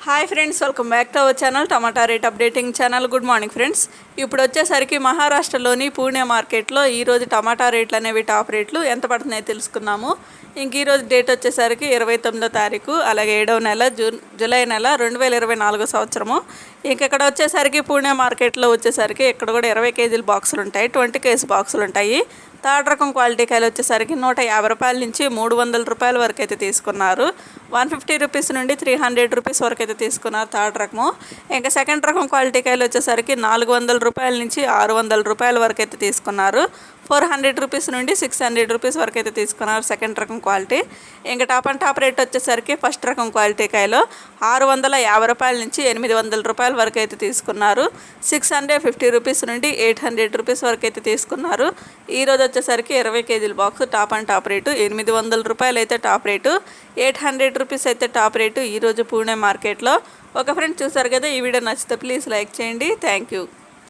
Hi friends, welcome back to our channel tomato rate updating channel. Good morning friends. ఇప్పుడు వచ్చేసరికి మహారాష్ట్రలోని పూణే మార్కెట్లో ఈరోజు టమాటా రేట్లు అనేవి టాప్ రేట్లు ఎంత పడుతున్నాయో తెలుసుకుందాము. ఇంక ఈరోజు డేట్ వచ్చేసరికి 29వ తారీఖు, అలాగే 7వ నెల జూలై నెల 2024 సంవత్సరము. ఇక్కడ వచ్చేసరికి పూణే మార్కెట్లో వచ్చేసరికి ఇక్కడ కూడా 20 కేజీల బాక్సులు ఉంటాయి, 20 కేజీ బాక్సులు ఉంటాయి. థర్డ్ రకం క్వాలిటీ కాయలు వచ్చేసరికి 150 రూపాయల నుంచి 300 రూపాయల వరకు అయితే తీసుకున్నారు. 150 రూపీస్ నుండి 300 రూపీస్ వరకు అయితే తీసుకున్నారు థర్డ్ రకము. ఇంకా సెకండ్ రకం క్వాలిటీ కాయలు వచ్చేసరికి 400 రూపాయల నుంచి 600 రూపాయల వరకు అయితే తీసుకున్నారు. 400 రూపీస్ నుండి 600 రూపీస్ వరకు అయితే తీసుకున్నారు సెకండ్ రకం క్వాలిటీ. ఇంకా టాప్ అండ్ టాప్ రేట్ వచ్చేసరికి ఫస్ట్ రకం క్వాలిటీ కాయలు 650 రూపాయల నుంచి 800 రూపాయల వరకు అయితే తీసుకున్నారు. 650 రూపీస్ నుండి 800 రూపీస్ వరకు అయితే తీసుకున్నారు. ఈరోజు వచ్చేసరికి 20 కేజీల box top and top rate 800 రూపాయలు అయితే టాప్ రేటు, 800 రూపీస్ అయితే టాప్ రేటు ఈరోజు పూణే మార్కెట్లో. ఒక ఫ్రెండ్ చూసారు కదా, ఈ వీడియో నచ్చితే ప్లీజ్ లైక్ చేయండి. Thank you.